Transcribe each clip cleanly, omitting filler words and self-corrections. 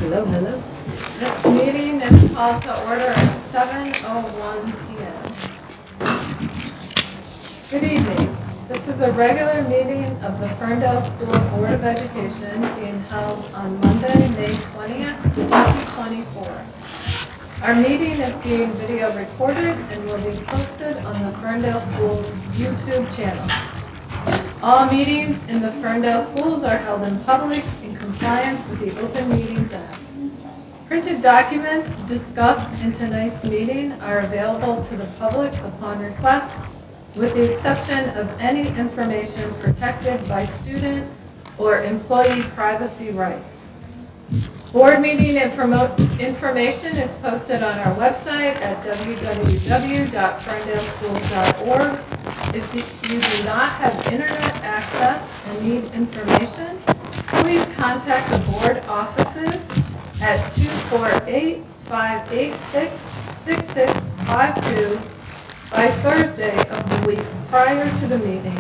Hello, hello. This meeting is called to order at 7:01 p.m. Good evening. This is a regular meeting of the Ferndale School Board of Education being held on Monday, May 20th, 2024. Our meeting is being video recorded and will be posted on the Ferndale Schools YouTube channel. All meetings in the Ferndale schools are held in public in compliance with the Open Meetings Act. Printed documents discussed in tonight's meeting are available to the public upon request, with the exception of any information protected by student or employee privacy rights. Board meeting information is posted on our website at www.ferndaleschools.org. If you do not have internet access and need information, please contact the board offices at 248-586-6652 by Thursday of the week prior to the meeting,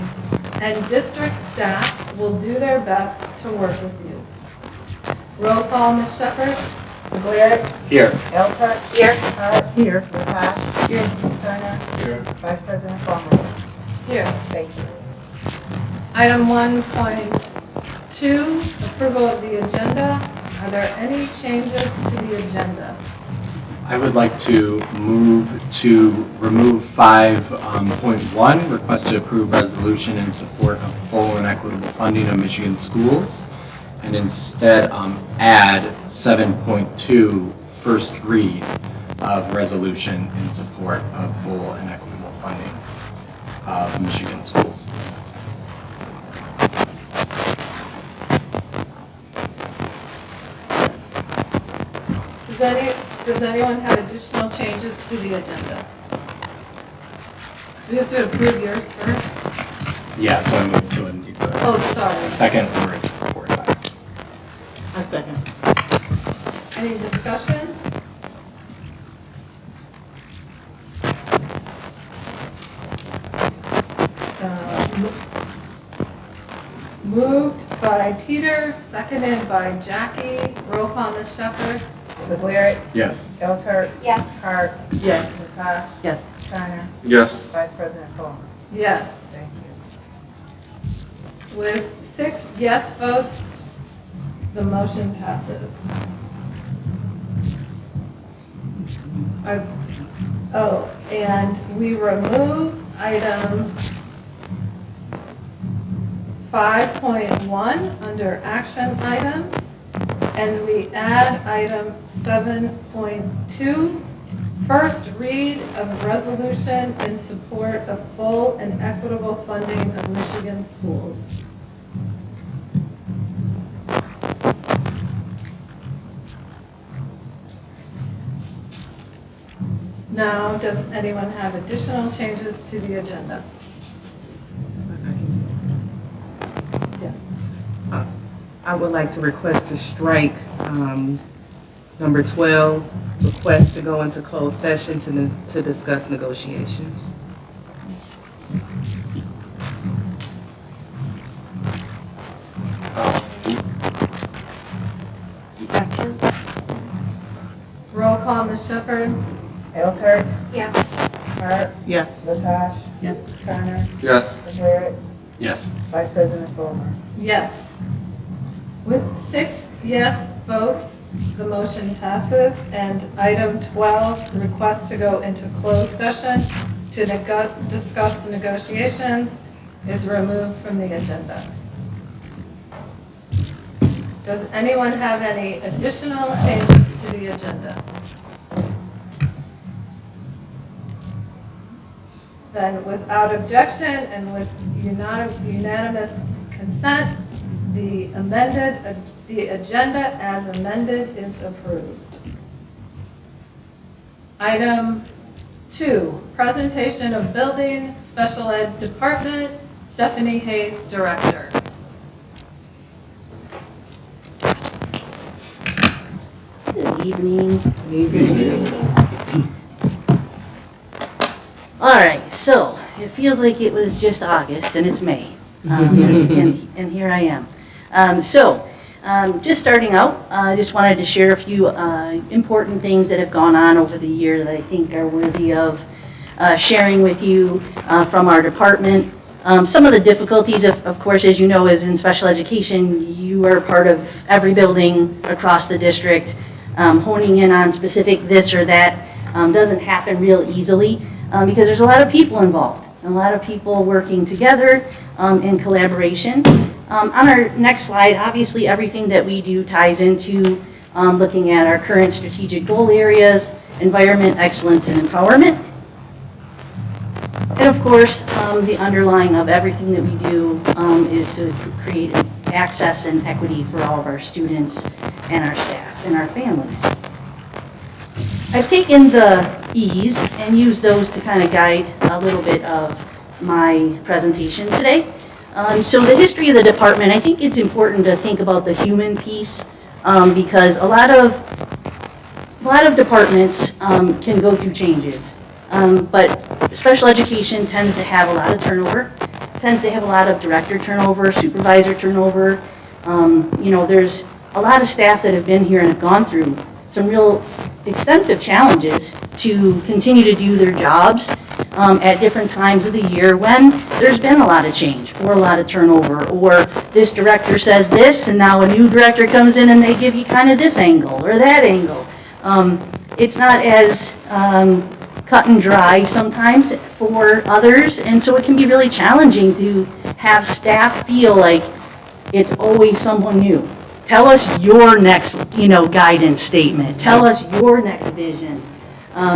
and district staff will do their best to work with you. Roll call, Ms. Shepherd. Sabler. Here. Elter. Here. Hart. Here. Latasha. Here. Turner. Here. Vice President Palmer. Here. Thank you. Item 1.2, approval of the agenda. Are there any changes to the agenda? I would like to move to remove 5.1, request to approve resolution in support of full and equitable funding of Michigan schools, and instead add 7.2, first read of resolution in support of full and equitable funding of Michigan schools. Does anyone have additional changes to the agenda? We have to approve yours first. Yeah, so I move to need the Oh, sorry. second word for advice. A second. Any discussion? Moved by Peter, seconded by Jackie. Roll call, Ms. Shepherd. Sabler. Yes. Elter. Yes. Hart. Yes. Latasha. Yes. Turner. Yes. Vice President Palmer. Yes. Thank you. With 6 yes votes, the motion passes. And we remove item 5.1 under action items, and we add item 7.2, first read of resolution in support of full and equitable funding of Michigan schools. Now, does anyone have additional changes to the agenda? Yeah. I would like to request to strike number 12, request to go into closed session to discuss negotiations. Second. Roll call, Ms. Shepherd. Elter. Yes. Hart. Yes. Latasha. Yes. Turner. Yes. Sabler. Yes. Vice President Palmer. Yes. With 6 yes votes, the motion passes, and item 12, request to go into closed session to discuss negotiations, is removed from the agenda. Does anyone have any additional changes to the agenda? Then, without objection and with unanimous consent, the agenda as amended is approved. Item 2, presentation of building, special ed department, Stephanie Hayes, director. Good evening. Good evening. All right, so it feels like it was just August and it's May. And here I am. So Just starting out, I just wanted to share a few important things that have gone on over the year that I think are worthy of sharing with you from our department. Some of the difficulties, of course, as you know, is in special education, you are part of every building across the district. Honing in on specific this or that doesn't happen real easily because there's a lot of people involved, and a lot of people working together in collaboration. On our next slide, obviously everything that we do ties into looking at our current strategic goal areas, environment, excellence, and empowerment. And of course, the underlying of everything that we do is to create access and equity for all of our students and our staff and our families. I've taken the E's and used those to kind of guide a little bit of my presentation today. So the history of the department, I think it's important to think about the human piece because a lot of departments can go through changes. But special education tends to have a lot of turnover, tends to have a lot of director turnover, supervisor turnover. There's a lot of staff that have been here and have gone through some real extensive challenges to continue to do their jobs at different times of the year when there's been a lot of change or a lot of turnover, or this director says this and now a new director comes in and they give you kind of this angle or that angle. It's not as cut and dry sometimes for others, and so it can be really challenging to have staff feel like it's always someone new. Tell us your next, guidance statement. Tell us your next vision.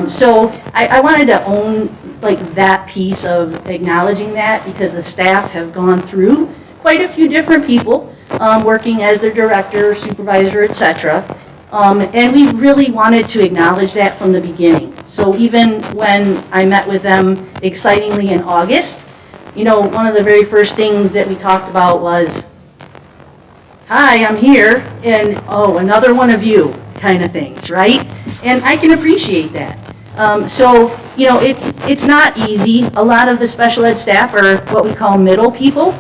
So I wanted to own that piece of acknowledging that because the staff have gone through quite a few different people working as their director, supervisor, etc. And we really wanted to acknowledge that from the beginning. So even when I met with them excitingly in August, one of the very first things that we talked about was, hi, I'm here, and oh, another one of you kind of things, right? And I can appreciate that. It's not easy. A lot of the special ed staff are what we call middle people.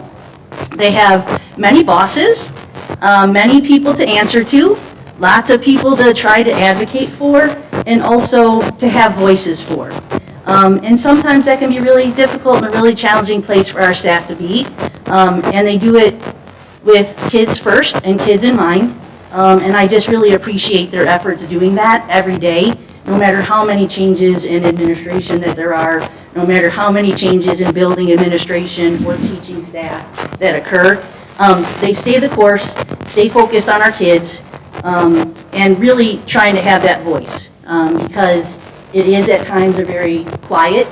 They have many bosses, many people to answer to, lots of people to try to advocate for, and also to have voices for. And sometimes that can be really difficult and a really challenging place for our staff to be. And they do it with kids first and kids in mind. And I just really appreciate their efforts doing that every day, no matter how many changes in administration that there are, no matter how many changes in building administration or teaching staff that occur. They stay the course, stay focused on our kids, and really trying to have that voice because it is at times a very quiet,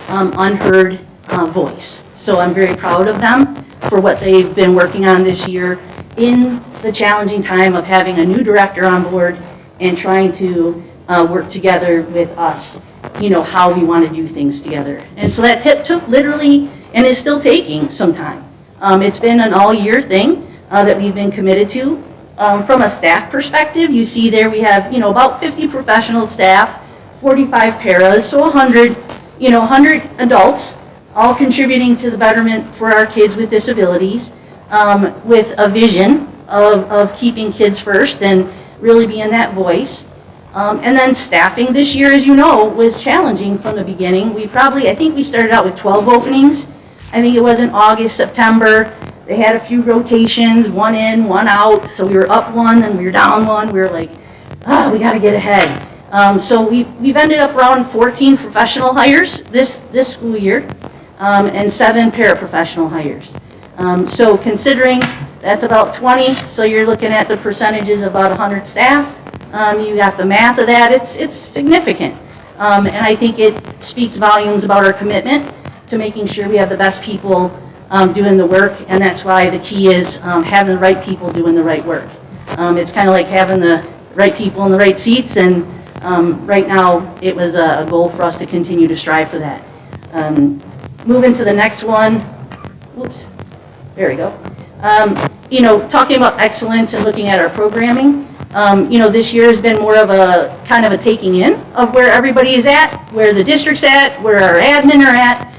unheard voice. So I'm very proud of them for what they've been working on this year in the challenging time of having a new director on board and trying to work together with us, how we want to do things together. And so that took literally and is still taking some time. It's been an all-year thing that we've been committed to. From a staff perspective, you see there we have, about 50 professional staff, 45 paras, so 100 adults, all contributing to the betterment for our kids with disabilities, with a vision of keeping kids first and really being that voice. And then staffing this year, as you know, was challenging from the beginning. I think we started out with 12 openings. I think it was in August, September. They had a few rotations, one in, one out. So we were up one, then we were down one. We were like, we got to get ahead. So we've ended up around 14 professional hires this school year, and 7 paraprofessional hires. So considering that's about 20, so you're looking at the percentages of about 100 staff. You got the math of that. It's significant. And I think it speaks volumes about our commitment to making sure we have the best people doing the work, and that's why the key is having the right people doing the right work. It's kind of like having the right people in the right seats, and right now it was a goal for us to continue to strive for that. Moving to the next one. Whoops. There we go. Talking about excellence and looking at our programming. This year has been more of a kind of a taking in of where everybody is at, where the district's at, where our admin are at,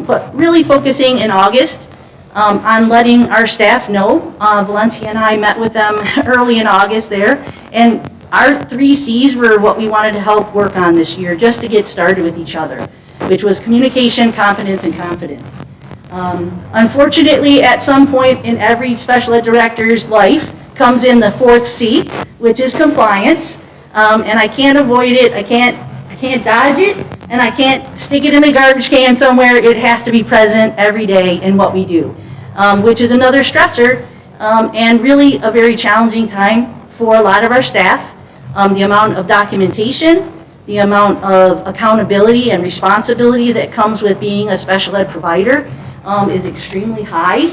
but really focusing in August on letting our staff know. Valencia and I met with them early in August there, and our 3 C's were what we wanted to help work on this year, just to get started with each other, which was communication, competence, and confidence. Unfortunately, at some point in every special ed director's life comes in the 4th C, which is compliance, and I can't avoid it, I can't dodge it, and I can't stick it in a garbage can somewhere. It has to be present every day in what we do, which is another stressor, and really a very challenging time for a lot of our staff. The amount of documentation, the amount of accountability and responsibility that comes with being a special ed provider is extremely high.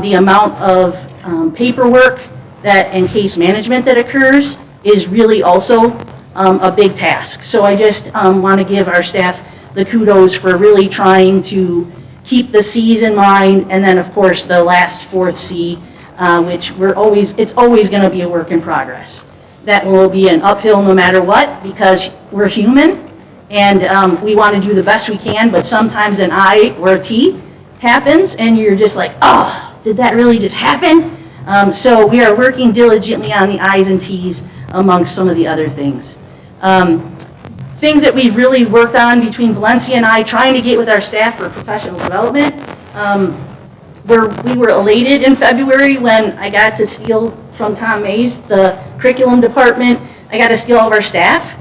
The amount of paperwork and case management that occurs is really also a big task. So I just want to give our staff the kudos for really trying to keep the C's in mind, and then of course the last 4th C, which it's always going to be a work in progress. That will be an uphill no matter what, because we're human, and we want to do the best we can, but sometimes an I or a T happens, and you're just like, oh, did that really just happen? So we are working diligently on the I's and T's amongst some of the other things. Things that we've really worked on between Valencia and I, trying to get with our staff for professional development. We were elated in February when I got to steal from Tom Mays, the curriculum department. I got to steal all of our staff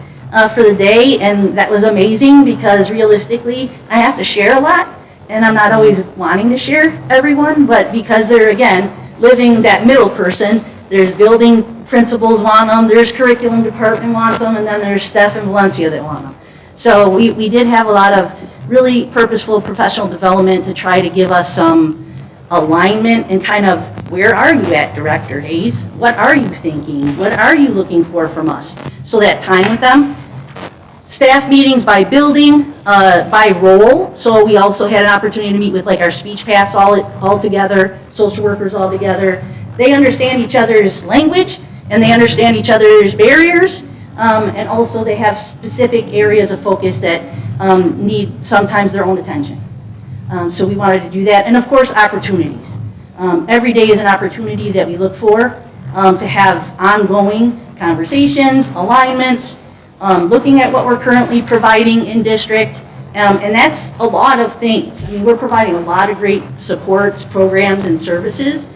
for the day, and that was amazing because realistically, I have to share a lot, and I'm not always wanting to share everyone, but because they're, again, living that middle person, there's building principals want them, there's curriculum department wants them, and then there's Steph and Valencia that want them. So we did have a lot of really purposeful professional development to try to give us some alignment and kind of, where are you at, Director Hayes? What are you thinking? What are you looking for from us? So that time with them. Staff meetings by building, by role. So we also had an opportunity to meet with like our speech paths all together, social workers all together. They understand each other's language, and they understand each other's barriers, and also they have specific areas of focus that need sometimes their own attention. So we wanted to do that, and of course opportunities. Every day is an opportunity that we look for to have ongoing conversations, alignments, looking at what we're currently providing in district, and that's a lot of things. I mean, we're providing a lot of great supports, programs, and services.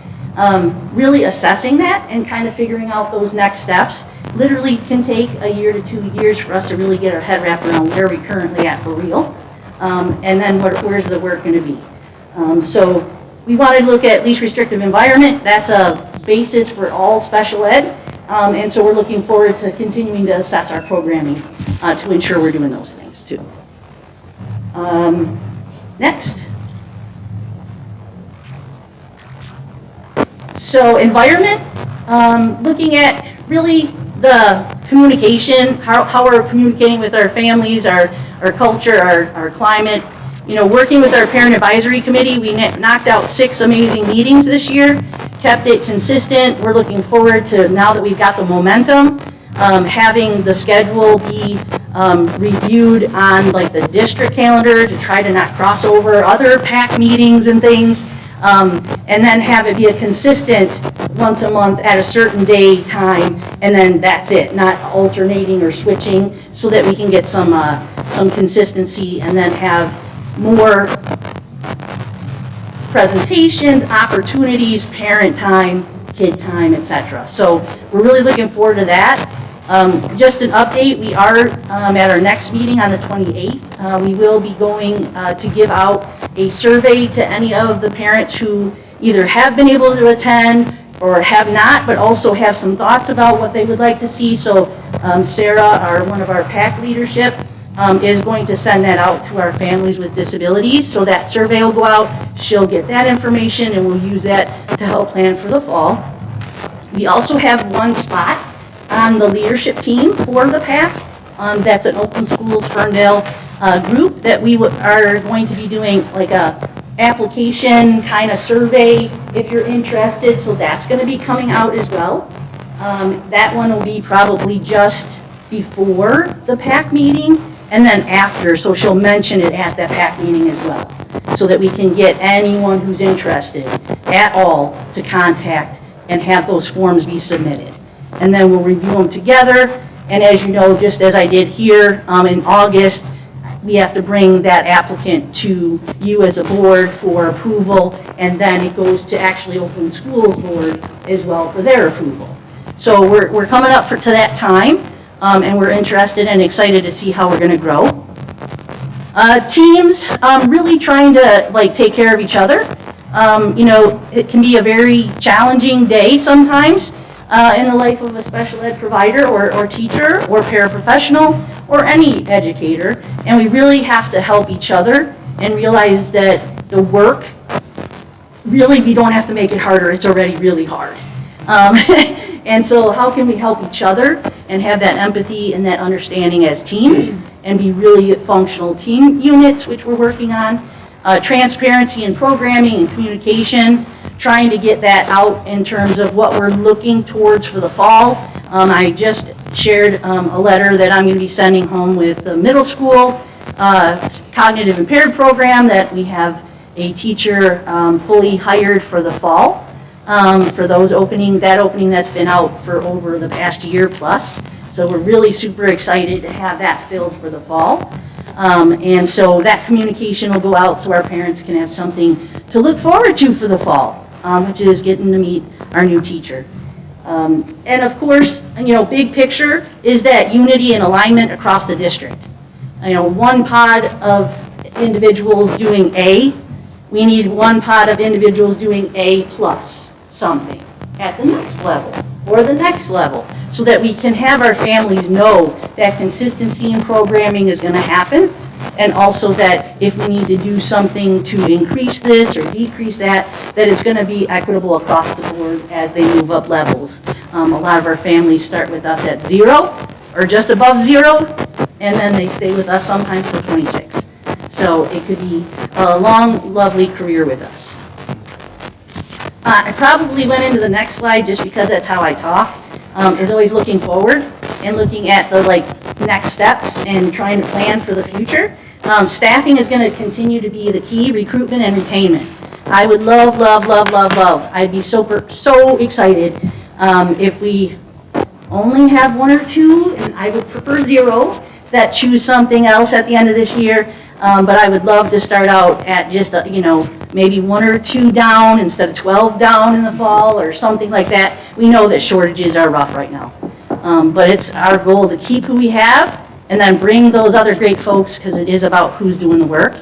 Really assessing that and kind of figuring out those next steps literally can take a year to 2 years for us to really get our head wrapped around where we're currently at for real, and then where's the work going to be. So we wanted to look at least restrictive environment. That's a basis for all special ed, and so we're looking forward to continuing to assess our programming to ensure we're doing those things too. Next. So environment, looking at really the communication, how we're communicating with our families, our culture, our climate. You know, working with our parent advisory committee, we knocked out 6 amazing meetings this year, kept it consistent. We're looking forward to, now that we've got the momentum, having the schedule be reviewed on like the district calendar to try to not cross over other PAC meetings and things. And then have it be a consistent once a month at a certain day time, and then that's it, not alternating or switching, so that we can get some consistency and then have more presentations, opportunities, parent time, kid time, etc. So we're really looking forward to that. Just an update, we are at our next meeting on the 28th. We will be going to give out a survey to any of the parents who either have been able to attend or have not, but also have some thoughts about what they would like to see. So Sarah, one of our PAC leadership, is going to send that out to our families with disabilities. So that survey will go out, she'll get that information, and we'll use that to help plan for the fall. We also have 1 spot on the leadership team for the PAC. That's an Open Schools Ferndale group that we are going to be doing like a application kind of survey if you're interested. So that's going to be coming out as well. That one will be probably just before the PAC meeting, and then after, so she'll mention it at that PAC meeting as well, so that we can get anyone who's interested at all to contact and have those forms be submitted. And then we'll review them together, and as you know, just as I did here in August, we have to bring that applicant to you as a board for approval, and then it goes to actually Oakland Schools Board as well for their approval. So we're coming up to that time, and we're interested and excited to see how we're going to grow. Teams, really trying to take care of each other. It can be a very challenging day sometimes in the life of a special ed provider or teacher or paraprofessional or any educator, and we really have to help each other and realize that the work, really, we don't have to make it harder, it's already really hard. And so how can we help each other and have that empathy and that understanding as teams and be really functional team units, which we're working on. Transparency in programming and communication, trying to get that out in terms of what we're looking towards for the fall. I just shared a letter that I'm going to be sending home with the middle school cognitive impaired program, that we have a teacher fully hired for the fall for that opening that's been out for over the past year plus. So we're really super excited to have that filled for the fall. And so that communication will go out so our parents can have something to look forward to for the fall, which is getting to meet our new teacher. And of course, big picture is that unity and alignment across the district. One pod of individuals doing A, we need one pod of individuals doing A plus something at the next level or the next level, so that we can have our families know that consistency in programming is going to happen, and also that if we need to do something to increase this or decrease that it's going to be equitable across the board as they move up levels. A lot of our families start with us at 0 or just above 0, and then they stay with us sometimes till 26. So it could be a long, lovely career with us. I probably went into the next slide just because that's how I talk, is always looking forward and looking at the next steps and trying to plan for the future. Staffing is going to continue to be the key, recruitment and retainment. I would love, I'd be so excited if we only have 1 or 2, and I would prefer 0, that choose something else at the end of this year. But I would love to start out at just, maybe 1 or 2 down instead of 12 down in the fall or something like that. We know that shortages are rough right now. But it's our goal to keep who we have and then bring those other great folks, because it is about who's doing the work.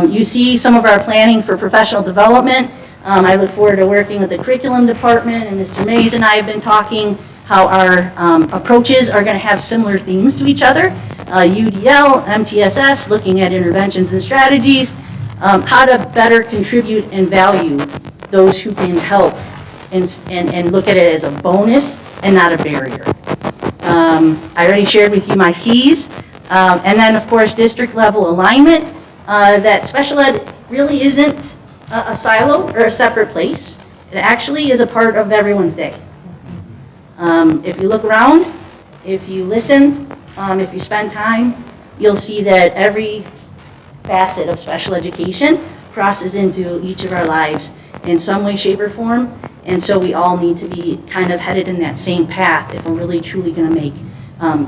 You see some of our planning for professional development. I look forward to working with the curriculum department, and Mr. Mays and I have been talking how our approaches are going to have similar themes to each other. UDL, MTSS, looking at interventions and strategies, how to better contribute and value those who can help, and look at it as a bonus and not a barrier. I already shared with you my C's, and then of course district level alignment, that special ed really isn't a silo or a separate place. It actually is a part of everyone's day. If you look around, if you listen, if you spend time, you'll see that every facet of special education crosses into each of our lives in some way, shape, or form. And so we all need to be kind of headed in that same path if we're really truly going to make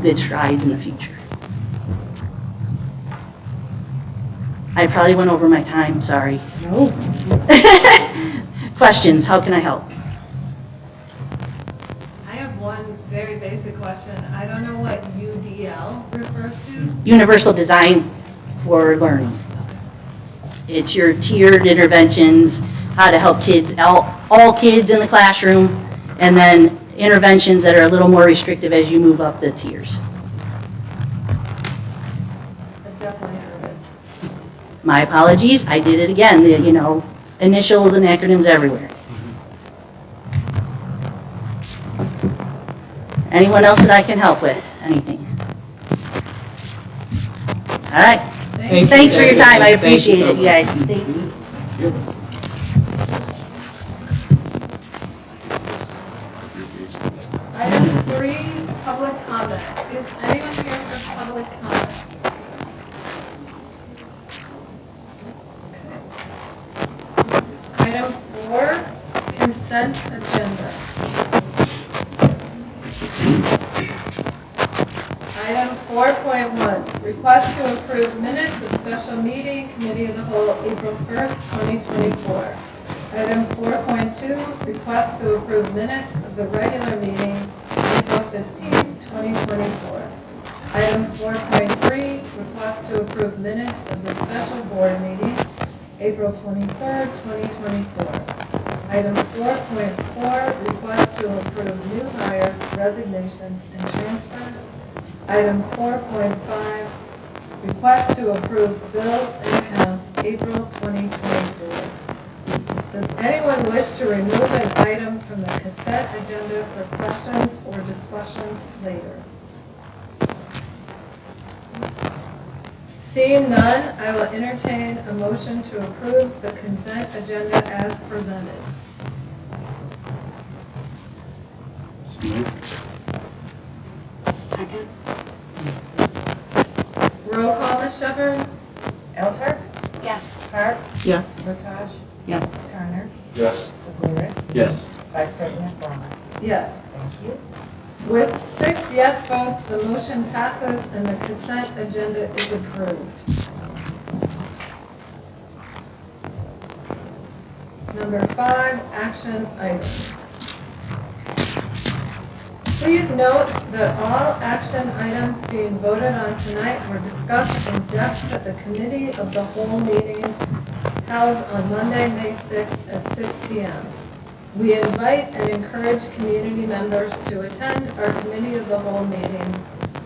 good strides in the future. I probably went over my time, sorry. No. Questions, how can I help? I have one very basic question. I don't know what UDL refers to. Universal design for learning. It's your tiered interventions, how to help kids, all kids in the classroom, and then interventions that are a little more restrictive as you move up the tiers. I've definitely heard it. My apologies, I did it again, initials and acronyms everywhere. Anyone else that I can help with? Anything? All right. Thanks for your time. I appreciate it, you guys. Thank you. Item 3, public comment. Is anyone here for public comment? Item 4.1, request to approve minutes of special meeting, committee of the whole, April 1st, 2024. Item 4.2, request to approve minutes of the regular meeting, April 15th, 2024. Item 4.3, request to approve minutes of the special board meeting, April 23rd, 2024. Item 4.4, request to approve new hires, resignations, and transfers. Item 4.5, request to approve bills and accounts, April 2024. Does anyone wish to remove an item from the consent agenda for questions or discussions later? Seeing none, I will entertain a motion to approve the consent agenda as presented. So moved. Second. Roll call, Ms. Shepherd? Alter, Yes. Park, Yes. Rataj, Yes. Turner, Yes. Segura, Yes. Vice President Ballmer. Yes. Thank you. With 6 yes votes, the motion passes and the consent agenda is approved. Number 5, action items. Please note that all action items being voted on tonight were discussed in depth at the committee of the whole meeting held on Monday, May 6th at 6 p.m. We invite and encourage community members to attend our committee of the whole meetings,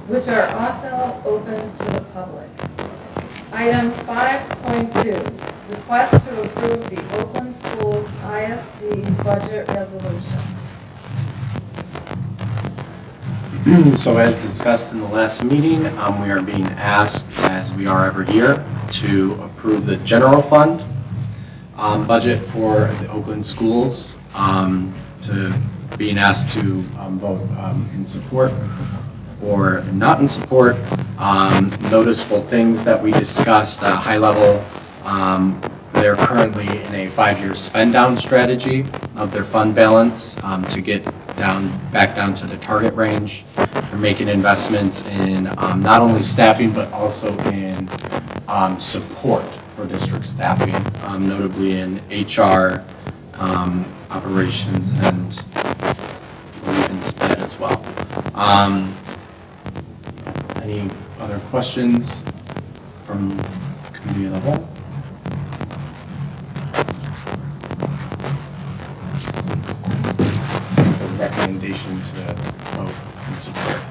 which are also open to the public. Item 5.2, request to approve the Oakland Schools ISD budget resolution. So as discussed in the last meeting, we are being asked, as we are every year, to approve the general fund budget for the Oakland schools, to being asked to vote in support or not in support. Noticeable things that we discussed, high level, they're currently in a 5-year spend down strategy of their fund balance to get back down to the target range. They're making investments in not only staffing, but also in support for district staffing, notably in HR, operations, and even SPED as well. Any other questions from the committee of the whole? Recommendation to vote in support.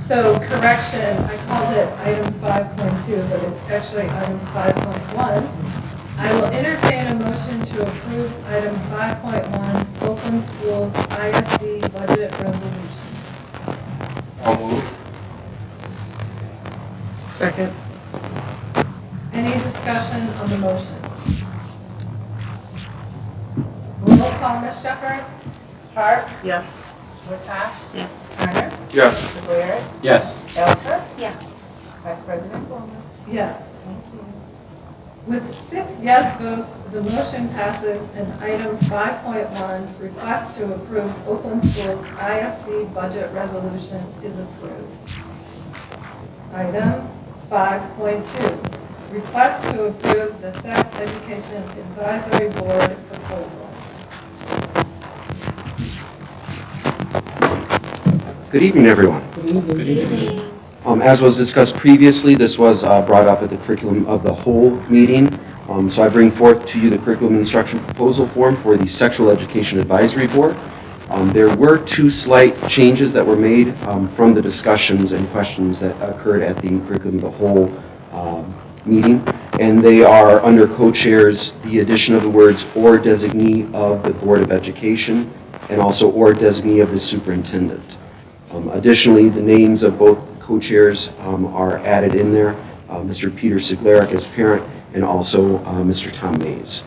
So correction, I called it item 5.2, but it's actually item 5.1. I will entertain a motion to approve item 5.1, Oakland Schools ISD budget resolution. I'll move. Second. Any discussion on the motion? Roll call, Ms. Shepherd? Park, Yes. Rataj, Yes. Turner, Yes. Segura, Yes. Alter, Yes. Vice President Ballmer. Yes. Thank you. With 6 yes votes, the motion passes and item 5.1, request to approve Oakland Schools ISD budget resolution is approved. Item 5.2, request to approve the Sex Education Advisory Board proposal. Good evening, everyone. Good evening. As was discussed previously, this was brought up at the curriculum of the whole meeting. So I bring forth to you the curriculum instruction proposal form for the Sexual Education Advisory Board. There were 2 slight changes that were made from the discussions and questions that occurred at the curriculum of the whole meeting. And they are under co-chairs, the addition of the words "or designee of the Board of Education" and also "or designee of the superintendent." Additionally, the names of both co-chairs are added in there, Mr. Peter Siglerick as parent, and also Mr. Tom Mays.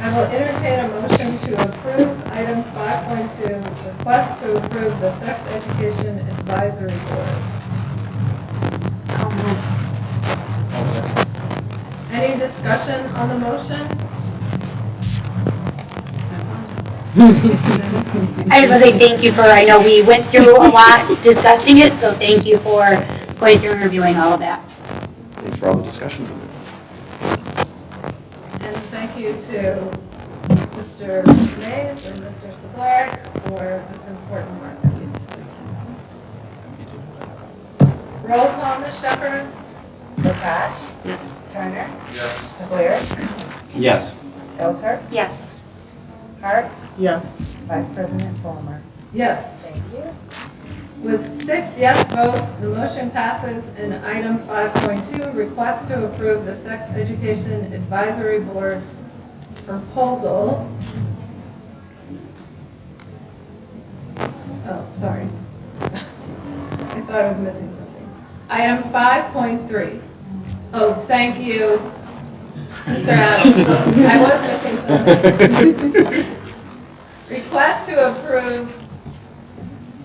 I will entertain a motion to approve item 5.2, request to approve the Sex Education Advisory Board. I'll move. discussion on the motion? I just want to say thank you for, I know we went through a lot discussing it, so thank you for going through and reviewing all of that. Thanks for all the discussions on it. And thank you to Mr. Mays and Mr. Sedlarek for this important work. Roll call, Ms. Shepherd? Latasha? Yes. Turner? Yes. Segura? Yes. Elter? Yes. Hart? Yes. Vice President Ballmer? Yes. Thank you. With 6 yes votes, the motion passes, and item 5.2, request to approve the Sex Education Advisory Board proposal. Oh, sorry. I thought I was missing something. Item 5.3. Oh, thank you, Mr. Adams. I was missing something. Request to approve,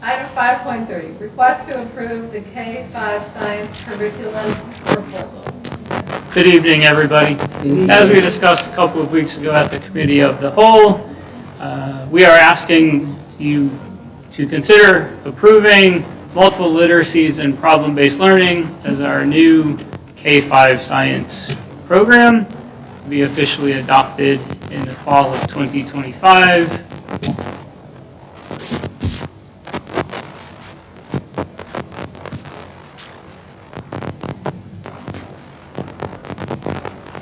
item 5.3, request to approve the K-5 science curriculum proposal. Good evening, everybody. As we discussed a couple of weeks ago at the Committee of the Whole, we are asking you to consider approving multiple literacies and problem-based learning as our new K-5 science program to be officially adopted in the fall of 2025.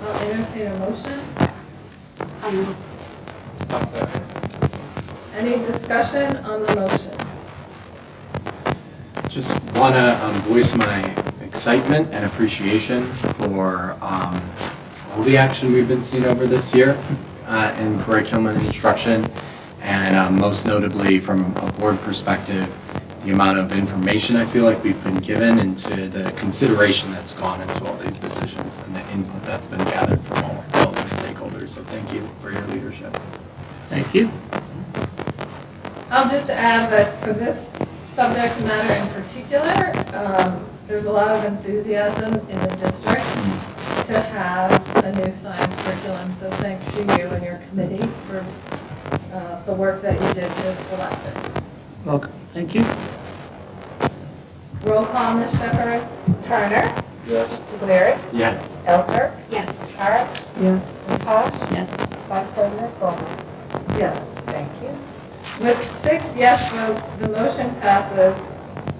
I'll entertain a motion. Any discussion on the motion? Just want to voice my excitement and appreciation for all the action we've been seeing over this year in curriculum and instruction, and most notably from a board perspective, the amount of information I feel like we've been given into the consideration that's gone into all these decisions and the input that's been gathered from all the stakeholders. So thank you for your leadership. Thank you. I'll just add that for this subject matter in particular, there's a lot of enthusiasm in the district to have a new science curriculum. So thanks to you and your committee for the work that you did to select it. Welcome. Thank you. Roll call, Ms. Shepherd? Turner? Yes. Segura? Yes. Elter? Yes. Hart? Yes. Latasha? Yes. Vice President Ballmer? Yes. Thank you. With 6 yes votes, the motion passes,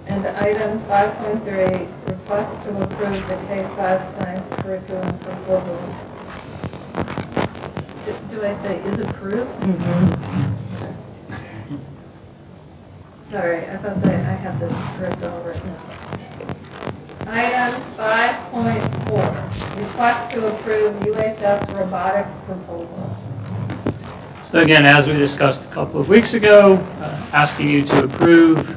and item 5.3, request to approve the K-5 science curriculum proposal. Do I say is approved? Sorry, I thought that I had this script all written out. Item 5.4, request to approve UHS robotics proposal. So again, as we discussed a couple of weeks ago, asking you to approve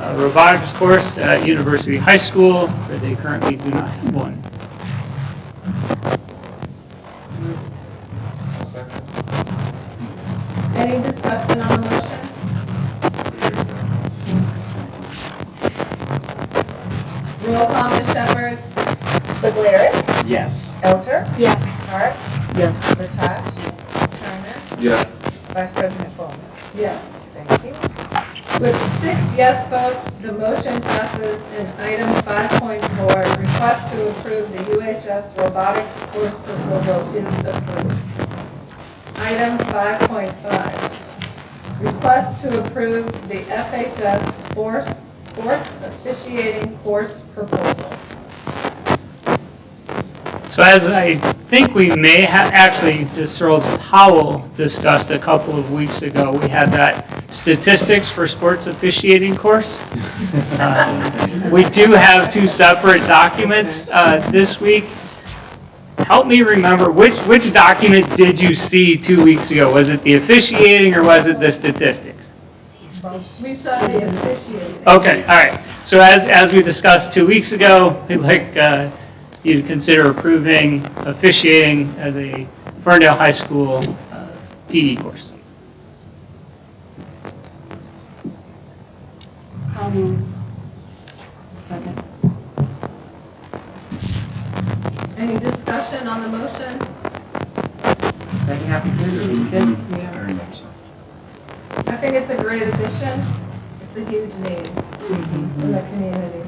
a robotics course at University High School, where they currently do not have one. Any discussion on the motion? Roll call, Ms. Shepherd? Segura? Yes. Elter? Yes. Hart? Yes. Latasha? Turner? Yes. Vice President Ballmer? Yes. Thank you. With 6 yes votes, the motion passes, and item 5.4, request to approve the UHS robotics course proposal is approved. Item 5.5, request to approve the FHS sports officiating course proposal. So as I think we may have, actually, Ms. Searles-Powell discussed a couple of weeks ago, we had that statistics for sports officiating course. We do have 2 separate documents this week. Help me remember, which document did you see 2 weeks ago? Was it the officiating or was it the statistics? We saw the officiating. Okay, all right. So as we discussed 2 weeks ago, we'd like you to consider approving officiating as a Ferndale High School PE course. I'll move. Second. Any discussion on the motion? Second happy to for the kids. Yeah. Very much so. I think it's a great addition. It's a huge need in the community.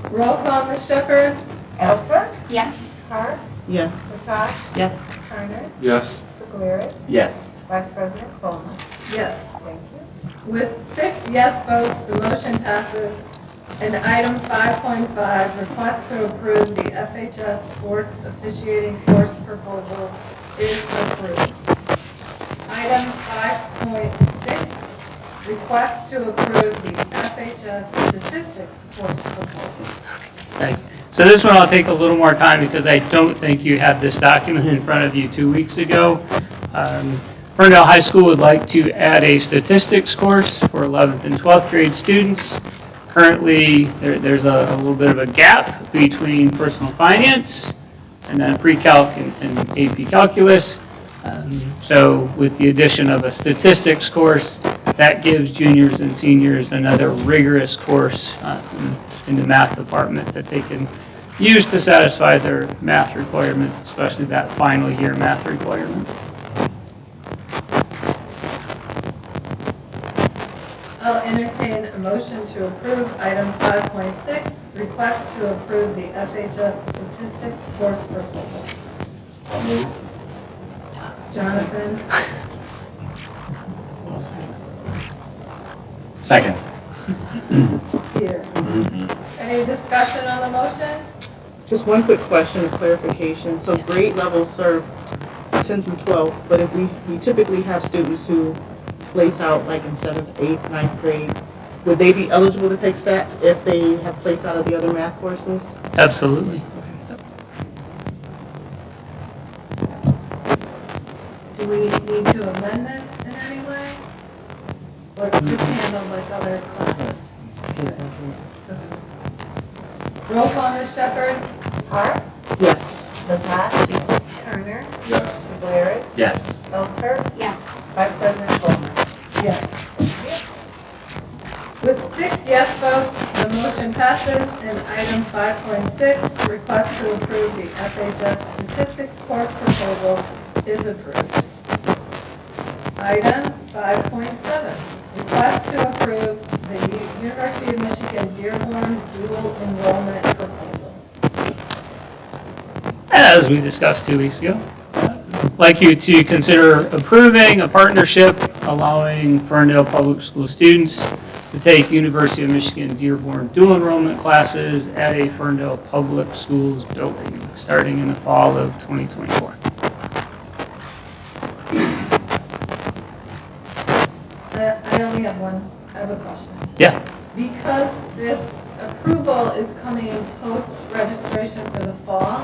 Roll call, Ms. Shepherd? Elter, Yes. Hart, Yes. Latage, Yes. Turner, Yes. Segura, Yes. Vice President Coleman. Yes. Thank you. With 6 yes votes, the motion passes. And item 5.5, request to approve the FHS sports officiating course proposal is approved. Item 5.6, request to approve the FHS statistics course proposal. Okay. So this one I'll take a little more time because I don't think you had this document in front of you 2 weeks ago. Ferndale High School would like to add a statistics course for 11th and 12th grade students. Currently, there's a little bit of a gap between personal finance and then pre-calc and AP calculus. So with the addition of a statistics course, that gives juniors and seniors another rigorous course in the math department that they can use to satisfy their math requirements, especially that final year math requirement. I'll entertain a motion to approve item 5.6, request to approve the FHS statistics course proposal. Jonathan? Second. Here. Any discussion on the motion? Just one quick question of clarification. So grade levels serve 10 through 12, but if we typically have students who place out like in 7th, 8th, 9th grade, would they be eligible to take stats if they have placed out of the other math courses? Absolutely. Do we need to amend this in any way? Or it's just handled like other classes? Roll call, Ms. Shepherd? Hart, Yes. Latage, Turner, Yes. Segura, Yes. Elter, Yes. Vice President Coleman. Yes. With 6 yes votes, the motion passes, and item 5.6, request to approve the FHS statistics course proposal is approved. Item 5.7, request to approve the University of Michigan Dearborn dual enrollment proposal. As we discussed 2 weeks ago, I'd like you to consider approving a partnership allowing Ferndale Public School students to take University of Michigan Dearborn dual enrollment classes at a Ferndale Public Schools building, starting in the fall of 2024. I only have one, I have a question. Yeah. Because this approval is coming post-registration for the fall,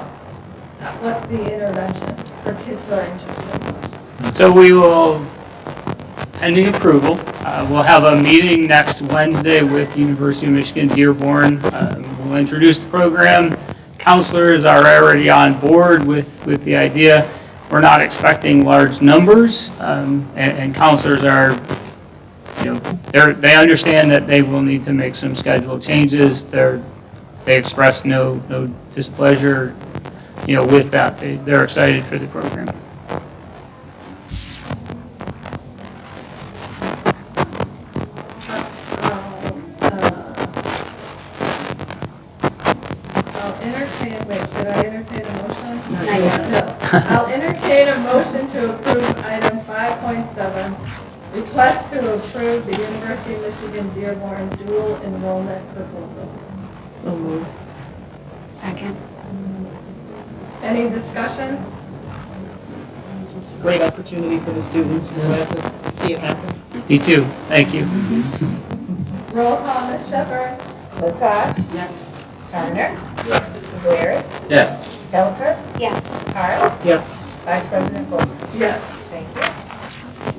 what's the intervention for kids who are interested? So we will, pending approval, we'll have a meeting next Wednesday with University of Michigan Dearborn. We'll introduce the program. Counselors are already on board with the idea. We're not expecting large numbers, and counselors are, they understand that they will need to make some schedule changes. They express no displeasure, with that. They're excited for the program. Did I entertain a motion? Not yet. No. I'll entertain a motion to approve item 5.7, request to approve the University of Michigan Dearborn dual enrollment proposal. So moved. Second. Any discussion? Just a great opportunity for the students. We're glad to see it happen. Me too. Thank you. Roll call, Ms. Shepherd? Latage, Yes. Turner, Yes. Segura, Yes. Elter, Yes. Hart, Yes. Vice President Coleman. Yes. Thank you.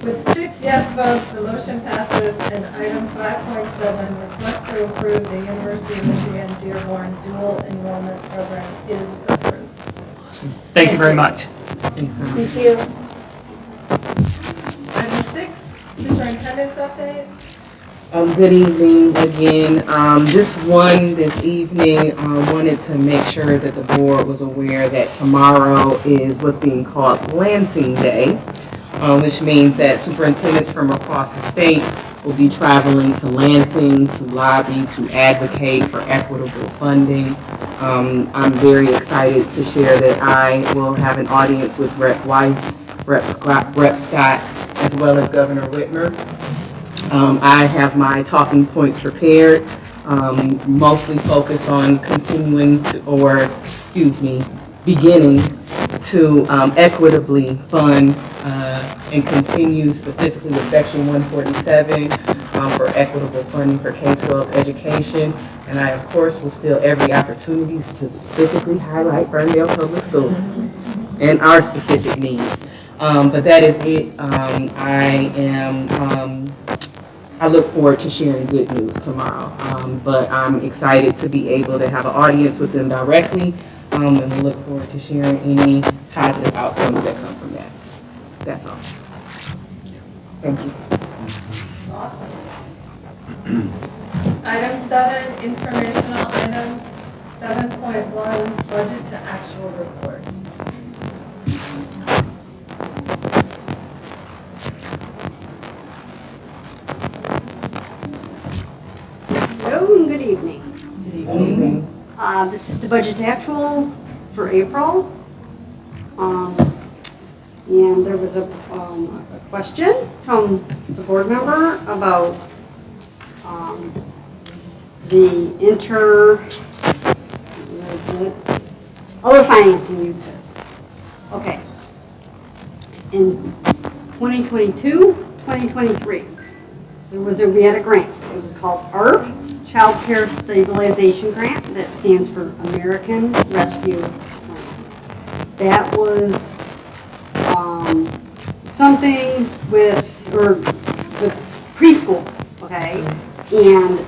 With 6 yes votes, the motion passes, and item 5.7, request to approve the University of Michigan Dearborn dual enrollment program is approved. Awesome. Thank you very much. Thank you. Item 6, superintendent's update. Good evening again. Just one this evening, wanted to make sure that the board was aware that tomorrow is what's being called Lansing Day, which means that superintendents from across the state will be traveling to Lansing to lobby, to advocate for equitable funding. I'm very excited to share that I will have an audience with Rep. Weiss, Rep. Scott, as well as Governor Whitmer. I have my talking points prepared, mostly focused on beginning to equitably fund and continue specifically with Section 147 for equitable funding for K-12 education. And I, of course, will steal every opportunity to specifically highlight Ferndale Public Schools and our specific needs. But that is it. I look forward to sharing good news tomorrow, but I'm excited to be able to have an audience with them directly, and look forward to sharing any positive outcomes that come from that. That's all. Thank you. Awesome. Item 7, informational items. 7.1, budget to actual report. Hello and good evening. Good evening. This is the budget to actual for April. And there was a question from the board member about the other financing uses. Okay. In 2022, 2023, we had a grant. It was called ARP, Child Care Stabilization Grant, that stands for American Rescue Plan. That was something with preschool, okay? And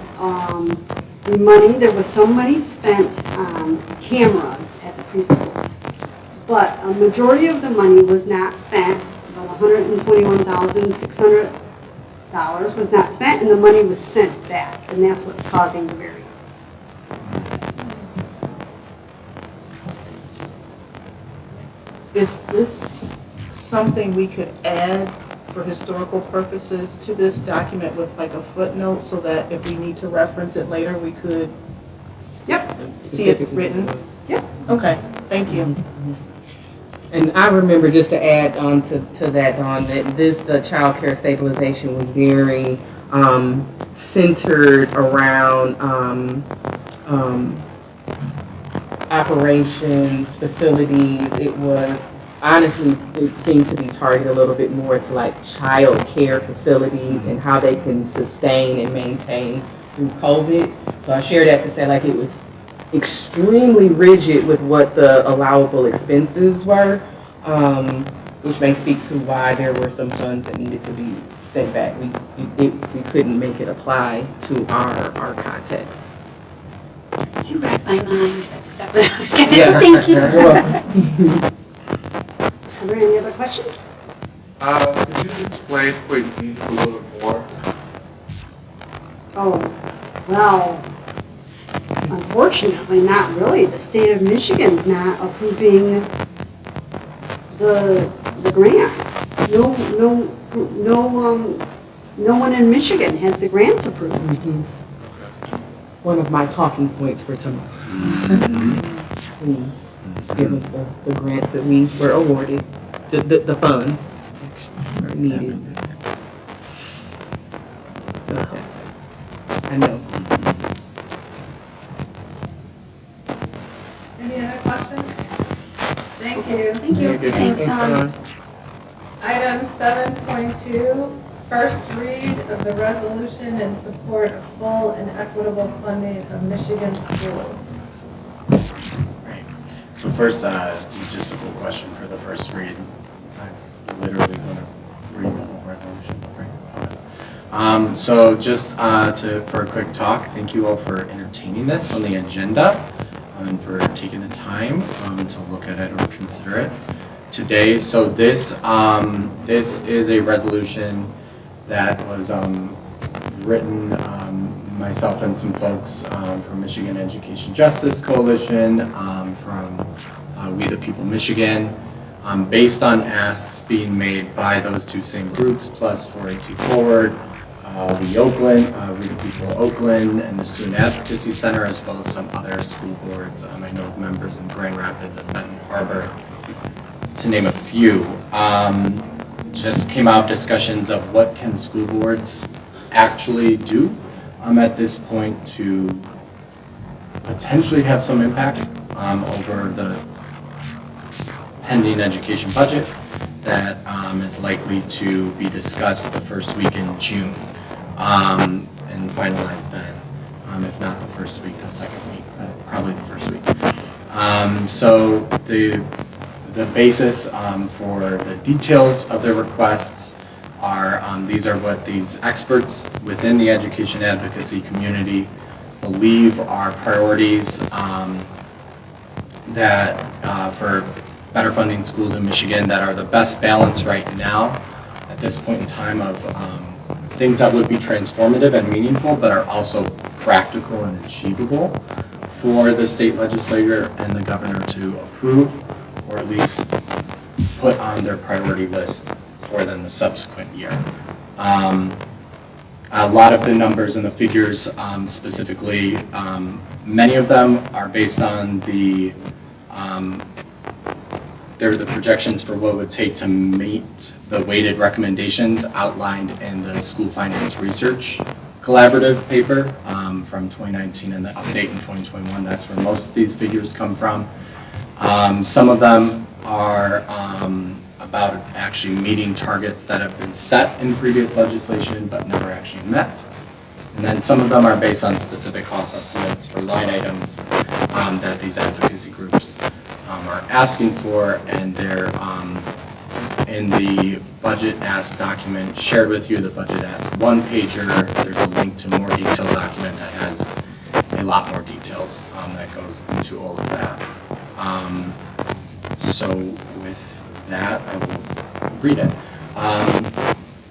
the money, there was some money spent on cameras at the preschool. But a majority of the money was not spent, about $121,600 was not spent, and the money was sent back, and that's what's causing the variance. Is this something we could add for historical purposes to this document with like a footnote so that if we need to reference it later, we could see it written? Yep. Okay, thank you. And I remember, just to add on to that, Dawn, that the child care stabilization was very centered around operations, facilities. It was, honestly, it seemed to be targeted a little bit more to like child care facilities and how they can sustain and maintain through COVID. So I share that to say like it was extremely rigid with what the allowable expenses were, which may speak to why there were some funds that needed to be sent back. We couldn't make it apply to our context. You read my mind. That's exactly what I was going to Yeah. say. Thank you. You're welcome. Are there any other questions? Could you explain quick needs a little bit more? Oh, well, unfortunately, not really. The state of Michigan's not approving the grants. No one in Michigan has the grants approved. One of my talking points for tomorrow. Please, just give us the grants that we were awarded, the funds actually are needed. So that's it. I know. Any other questions? Thank you. Thank you. Thanks, Tom. Item 7.2, first read of the resolution in support of full and equitable funding of Michigan schools. Right. So first, just a quick question for the first read. I'm literally going to read the whole resolution, right? So just for a quick talk, thank you all for entertaining this on the agenda and for taking the time to look at it or consider it today. So this is a resolution that was written, myself and some folks from Michigan Education Justice Coalition, from We the People Michigan, based on asks being made by those two same groups, plus 482 Forward, We the People Oakland, and the Student Advocacy Center, as well as some other school boards. I know of members in Grand Rapids and Benton Harbor, to name a few. Just came out discussions of what can school boards actually do at this point to potentially have some impact over the pending education budget that is likely to be discussed the first week in June and finalized then. If not the first week, the second week, but probably the first week. So the basis for the details of their requests are, these are what these experts within the education advocacy community believe are priorities that for better funding schools in Michigan that are the best balance right now at this point in time of things that would be transformative and meaningful but are also practical and achievable for the state legislature and the governor to approve, or at least put on their priority list for then the subsequent year. A lot of the numbers and the figures specifically, many of them are based on they're the projections for what it would take to meet the weighted recommendations outlined in the School Finance Research Collaborative paper from 2019 and the update in 2021. That's where most of these figures come from. Some of them are about actually meeting targets that have been set in previous legislation but never actually met. And then some of them are based on specific cost estimates for line items that these advocacy groups are asking for, and they're in the budget ask document shared with you, the budget ask one pager. There's a link to a more detailed document that has a lot more details that goes into all of that. So with that, I will read it.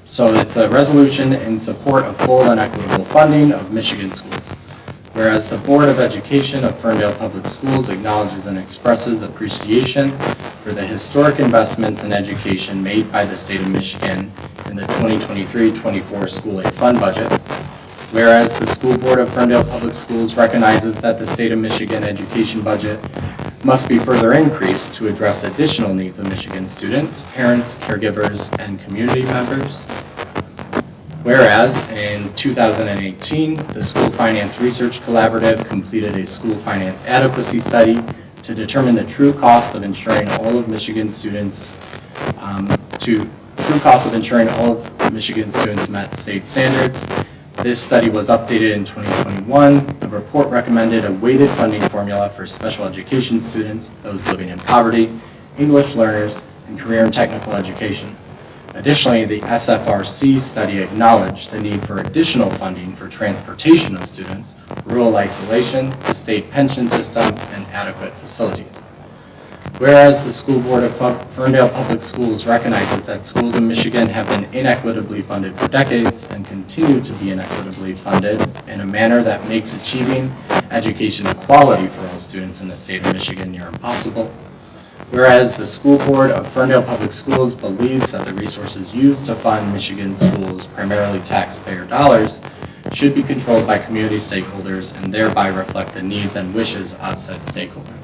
So it's a resolution in support of full and equitable funding of Michigan schools. Whereas the Board of Education of Ferndale Public Schools acknowledges and expresses appreciation for the historic investments in education made by the state of Michigan in the 2023-24 school aid fund budget. Whereas the School Board of Ferndale Public Schools recognizes that the state of Michigan education budget must be further increased to address additional needs of Michigan students, parents, caregivers, and community members. Whereas in 2018, the School Finance Research Collaborative completed a school finance adequacy study to determine the true cost of insuring all of Michigan students met state standards. This study was updated in 2021. The report recommended a weighted funding formula for special education students, those living in poverty, English learners, and career and technical education. Additionally, the SFRC study acknowledged the need for additional funding for transportation of students, rural isolation, the state pension system, and adequate facilities. Whereas the School Board of Ferndale Public Schools recognizes that schools in Michigan have been inequitably funded for decades and continue to be inequitably funded in a manner that makes achieving education equality for all students in the state of Michigan near impossible. Whereas the School Board of Ferndale Public Schools believes that the resources used to fund Michigan schools, primarily taxpayer dollars, should be controlled by community stakeholders and thereby reflect the needs and wishes of said stakeholders.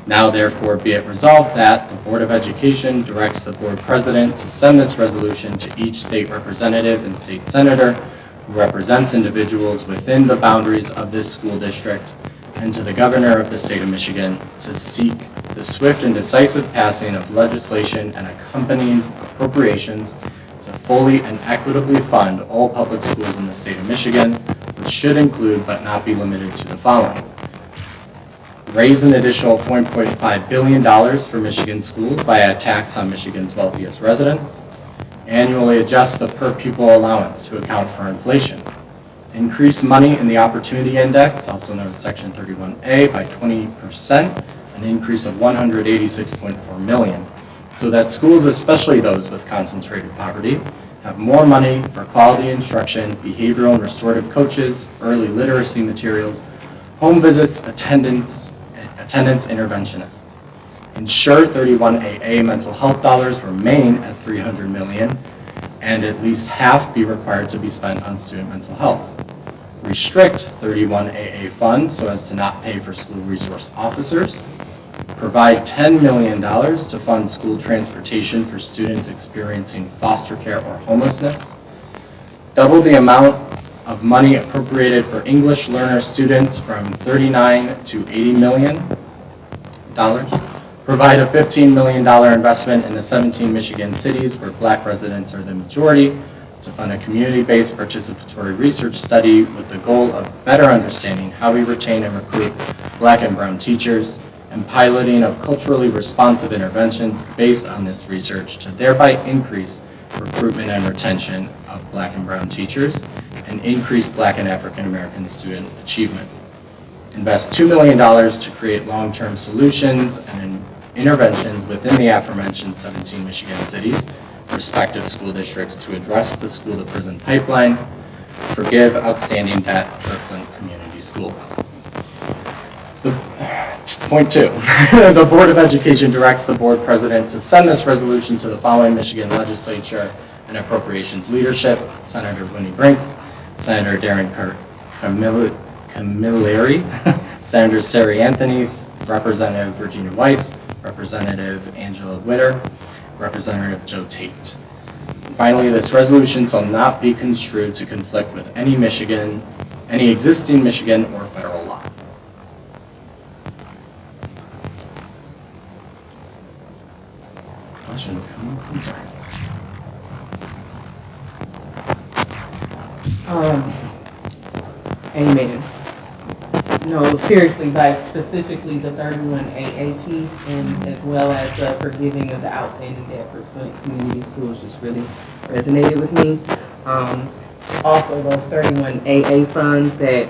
Now therefore be it resolved that the Board of Education directs the Board President to send this resolution to each state representative and state senator who represents individuals within the boundaries of this school district, and to the Governor of the state of Michigan to seek the swift and decisive passing of legislation and accompanying appropriations to fully and equitably fund all public schools in the state of Michigan, which should include but not be limited to the following. Raise an additional $4.5 billion for Michigan schools via a tax on Michigan's wealthiest residents. Annually adjust the per pupil allowance to account for inflation. Increase money in the Opportunity Index, also known as Section 31A, by 20%, an increase of $186.4 million, so that schools, especially those with concentrated poverty, have more money for quality instruction, behavioral and restorative coaches, early literacy materials, home visits, attendance interventionists. Ensure 31AA mental health dollars remain at $300 million, and at least half be required to be spent on student mental health. Restrict 31AA funds so as to not pay for school resource officers. Provide $10 million to fund school transportation for students experiencing foster care or homelessness. Double the amount of money appropriated for English learner students from $39 to $80 million. Provide a $15 million investment in the 17 Michigan cities where Black residents are the majority to fund a community-based participatory research study with the goal of better understanding how we retain and recruit Black and brown teachers, and piloting of culturally responsive interventions based on this research to thereby increase recruitment and retention of Black and brown teachers and increase Black and African American student achievement. Invest $2 million to create long-term solutions and interventions within the aforementioned 17 Michigan cities, respective school districts, to address the school-to-prison pipeline, forgive outstanding debt for Flint Community Schools. Point 2, the Board of Education directs the board president to send this resolution to the following Michigan Legislature and Appropriations Leadership: Senator Winnie Brinks, Senator Darren Camilleri, Senator Sari Anthony, Representative Virginia Weiss, Representative Angela Witter, Representative Joe Tate. Finally, this resolution shall not be construed to conflict with any existing Michigan or federal law. Questions, comments, concerns? Amen. No, seriously, like specifically the 31AA piece, and as well as the forgiving of the outstanding debt for Flint Community Schools just really resonated with me. Also, those 31AA funds that,